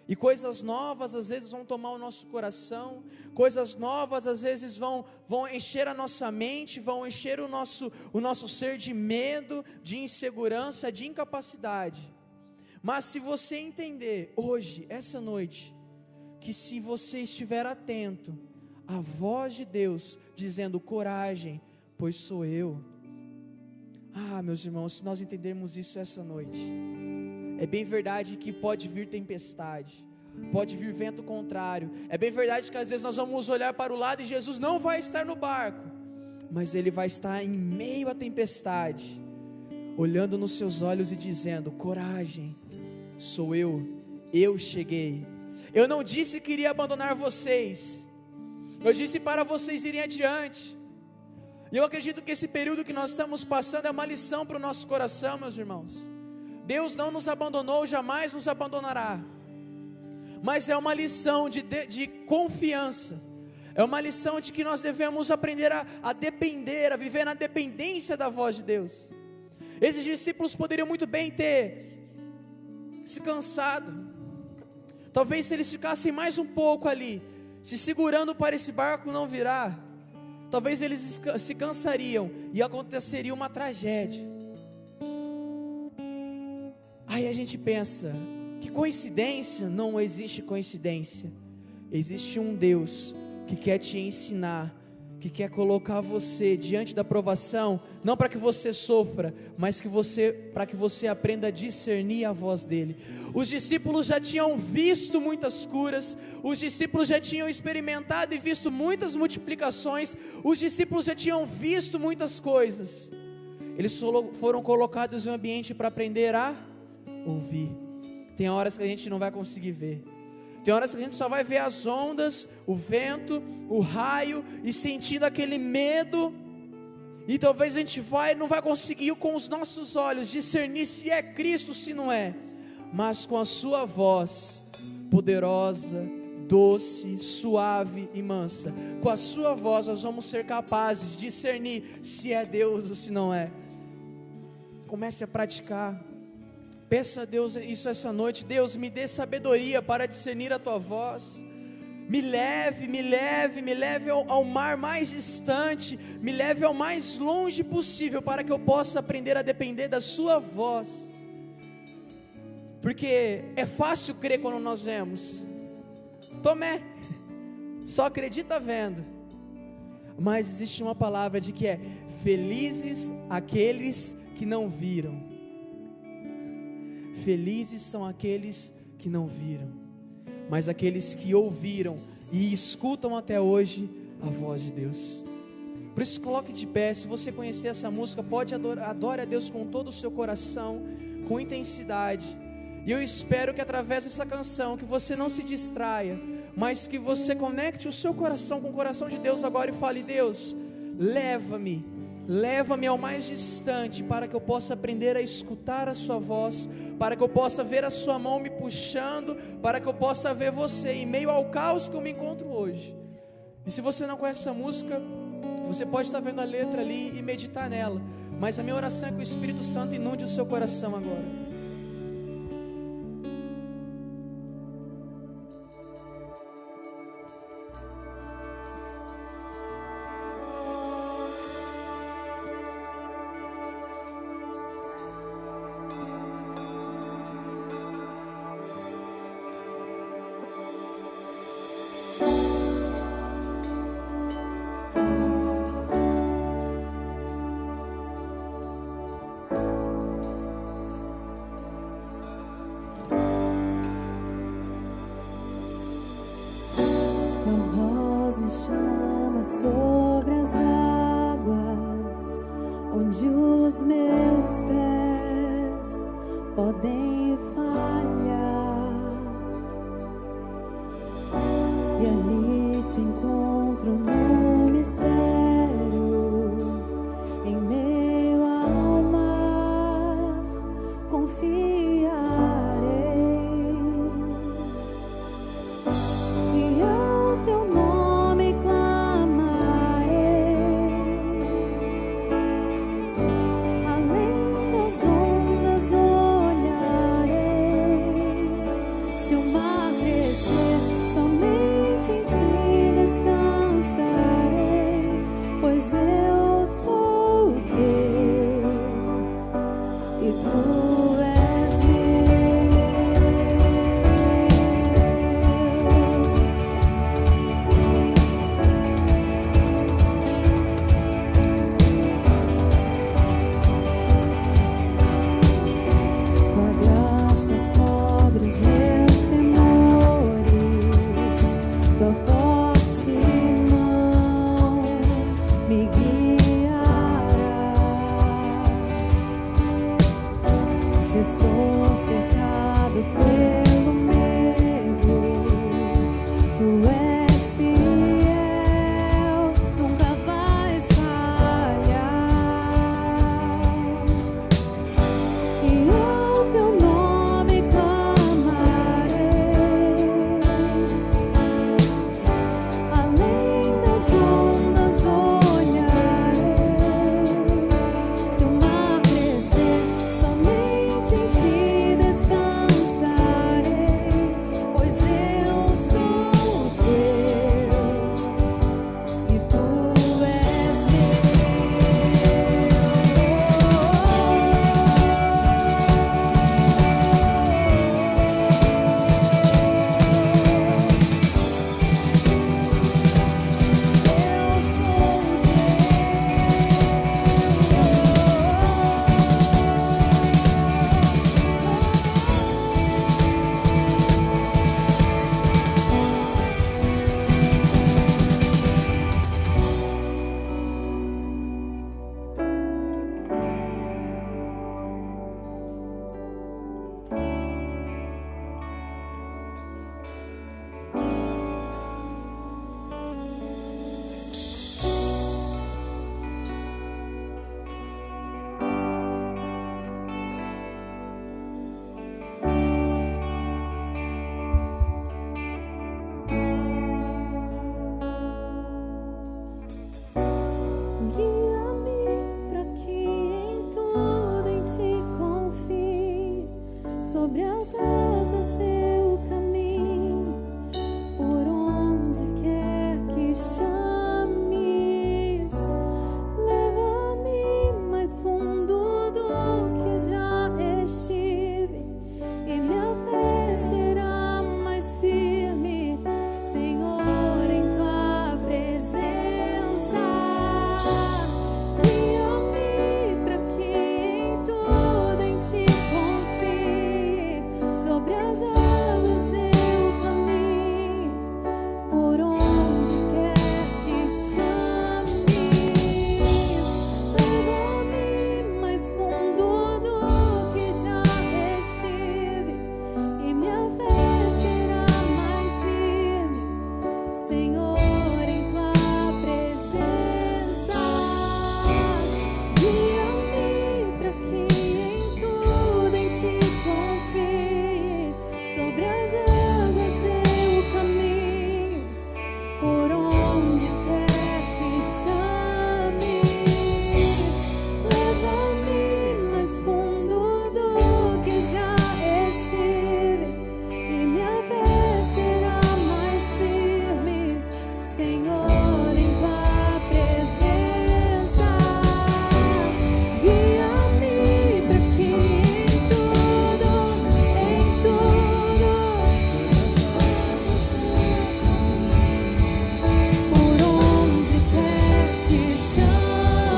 D: E coisas novas às vezes vão tomar o nosso coração, coisas novas às vezes vão encher a nossa mente, vão encher o nosso ser de medo, de insegurança, de incapacidade. Mas se você entender hoje, essa noite, que se você estiver atento, a voz de Deus dizendo: coragem, pois sou eu. Meus irmãos, se nós entendermos isso essa noite, é bem verdade que pode vir tempestade, pode vir vento contrário, é bem verdade que às vezes nós vamos olhar para o lado e Jesus não vai estar no barco, mas Ele vai estar em meio à tempestade, olhando nos seus olhos e dizendo: coragem, sou eu cheguei. Eu não disse que iria abandonar vocês, eu disse para vocês irem adiante. E eu acredito que esse período que nós estamos passando é uma lição para o nosso coração, meus irmãos. Deus não nos abandonou, jamais nos abandonará, mas é uma lição de confiança, é uma lição de que nós devemos aprender a depender, a viver na dependência da voz de Deus. Esses discípulos poderiam muito bem ter se cansado, talvez se eles ficassem mais um pouco ali, se segurando para esse barco não virar, talvez eles se cansariam e aconteceria uma tragédia. Aí a gente pensa, que coincidência? Não existe coincidência, existe um Deus que quer te ensinar, que quer colocar você diante da provação, não para que você sofra, mas para que você aprenda a discernir a voz dele. Os discípulos já tinham visto muitas curas, os discípulos já tinham experimentado e visto muitas multiplicações, os discípulos já tinham visto muitas coisas. Eles foram colocados em um ambiente para aprender a ouvir. Tem horas que a gente não vai conseguir ver, tem horas que a gente só vai ver as ondas, o vento, o raio, e sentindo aquele medo, e talvez a gente não vai conseguir com os nossos olhos discernir se é Cristo, se não é, mas com a sua voz poderosa, doce, suave e mansa, com a sua voz nós vamos ser capazes de discernir se é Deus ou se não é. Comece a praticar. Peça a Deus isso essa noite: Deus, me dê sabedoria para discernir a tua voz, me leve ao mar mais distante, me leve ao mais longe possível, para que eu possa aprender a depender da sua voz, porque é fácil crer quando nós vemos. Tomé só acredita vendo, mas existe uma palavra de que é: felizes aqueles que não viram. Felizes são aqueles que não viram, mas aqueles que ouviram e escutam até hoje a voz de Deus. Por isso, coloque de pé. Se você conhecer essa música, adore a Deus com todo o seu coração, com intensidade. E eu espero que através dessa canção, que você não se distraia, mas que você conecte o seu coração com o coração de Deus agora e fale: Deus, leva-me ao mais distante, para que eu possa aprender a escutar a sua voz, para que eu possa ver a sua mão me puxando, para que eu possa ver você em meio ao caos que eu me encontro hoje. E se você não conhece essa música, você pode estar vendo a letra ali e meditar nela, mas a minha oração é que o Espírito Santo inunde o seu coração agora.
B: Me chama sobre as águas, onde os meus pés podem falhar, e ali te encontro no mistério, em meio ao mar, confiarei. E ao teu nome clamarei, além das ondas olharei. Se o mar crescer, somente em ti descansarei. estou cercado pelo medo. Tu és fiel, nunca vais falhar. E ao teu nome clamarei, além das ondas olharei. Se o mar crescer, somente em ti descansarei, pois eu sou teu e tu és meu. Guia-me para que em tudo em ti confie, sobre as águas eu caminho, por onde quer que chames. Leva-me mais fundo do que já estive, e minha fé será mais firme, Senhor, em tua presença. Guia-me para que em tudo em ti confie, sobre as águas eu caminho, por onde quer que chames. Leva-me mais fundo do que já estive, e minha fé será mais firme, Senhor, em tua presença. Guia-me para que em tudo em ti confie, sobre as águas eu caminho, por onde quer que chames. Leva-me mais fundo do que já estive, e minha fé será mais firme, Senhor, em tua presença. Guia-me para que em tudo, por onde quer que chames.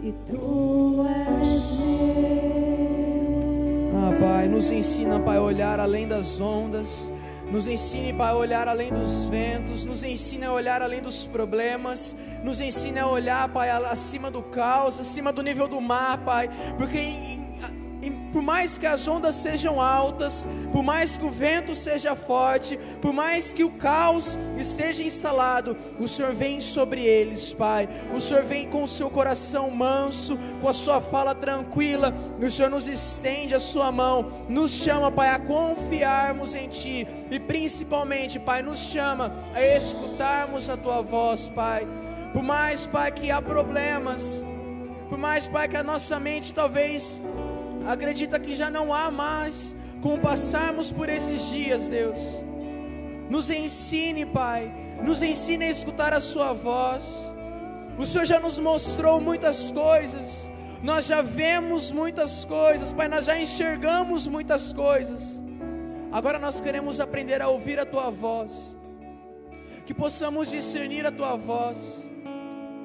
B: e Tu és meu.
D: Ah, Pai, nos ensina, Pai, a olhar além das ondas. Nos ensine, Pai, a olhar além dos ventos. Nos ensine a olhar além dos problemas. Nos ensine a olhar, Pai, acima do caos, acima do nível do mar, Pai. Porque por mais que as ondas sejam altas, por mais que o vento seja forte, por mais que o caos esteja instalado, o Senhor vem sobre eles, Pai. O Senhor vem com o seu coração manso, com a sua fala tranquila, e o Senhor nos estende a sua mão, nos chama, Pai, a confiarmos em Ti, e principalmente, Pai, nos chama a escutarmos a Tua voz, Pai. Por mais, Pai, que há problemas, por mais, Pai, que a nossa mente talvez acredita que já não há mais como passarmos por esses dias, Deus, nos ensine, Pai, nos ensine a escutar a Sua voz. O Senhor já nos mostrou muitas coisas, nós já vemos muitas coisas, Pai, nós já enxergamos muitas coisas. Agora nós queremos aprender a ouvir a Tua voz, que possamos discernir a Tua voz.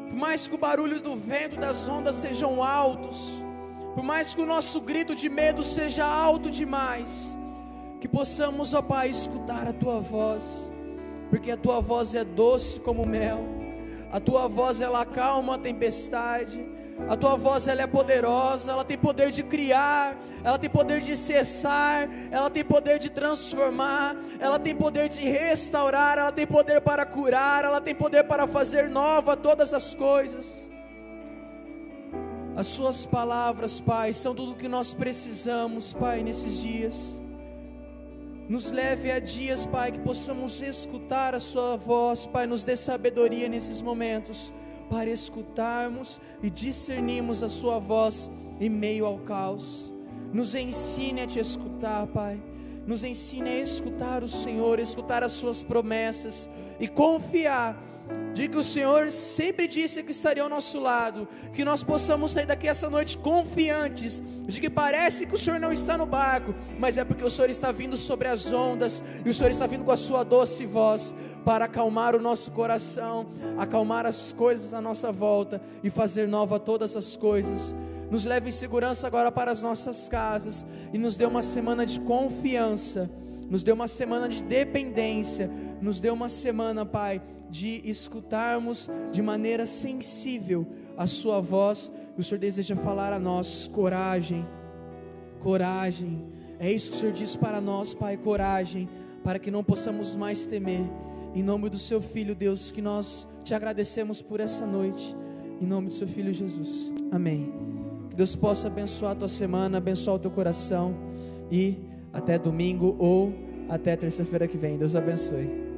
D: Por mais que o barulho do vento, das ondas sejam altos, por mais que o nosso grito de medo seja alto demais, que possamos, ó Pai, escutar a Tua voz, porque a Tua voz é doce como mel, a Tua voz ela acalma a tempestade, a Tua voz ela é poderosa, ela tem poder de criar, ela tem poder de cessar, ela tem poder de transformar, ela tem poder de restaurar, ela tem poder para curar, ela tem poder para fazer nova todas as coisas. As Suas palavras, Pai, são tudo o que nós precisamos, Pai, nesses dias. Nos leve a dias, Pai, que possamos escutar a Sua voz, Pai, nos dê sabedoria nesses momentos, para escutarmos e discernirmos a Sua voz em meio ao caos. Nos ensine a Te escutar, Pai, nos ensine a escutar o Senhor, escutar as Suas promessas e confiar de que o Senhor sempre disse que estaria ao nosso lado, que nós possamos sair daqui essa noite confiantes, de que parece que o Senhor não está no barco, mas é porque o Senhor está vindo sobre as ondas, e o Senhor está vindo com a Sua doce voz, para acalmar o nosso coração, acalmar as coisas à nossa volta, e fazer nova todas as coisas. Nos leve em segurança agora para as nossas casas, e nos dê uma semana de confiança, nos dê uma semana de dependência, nos dê uma semana, Pai, de escutarmos de maneira sensível a Sua voz. O Senhor deseja falar a nós: coragem, coragem. É isso que o Senhor diz para nós, Pai, coragem, para que não possamos mais temer. Em nome do Seu Filho, Deus, que nós Te agradecemos por essa noite, em nome do Seu Filho Jesus, amém. Que Deus possa abençoar a tua semana, abençoar o teu coração, e até domingo ou até terça-feira que vem. Deus abençoe.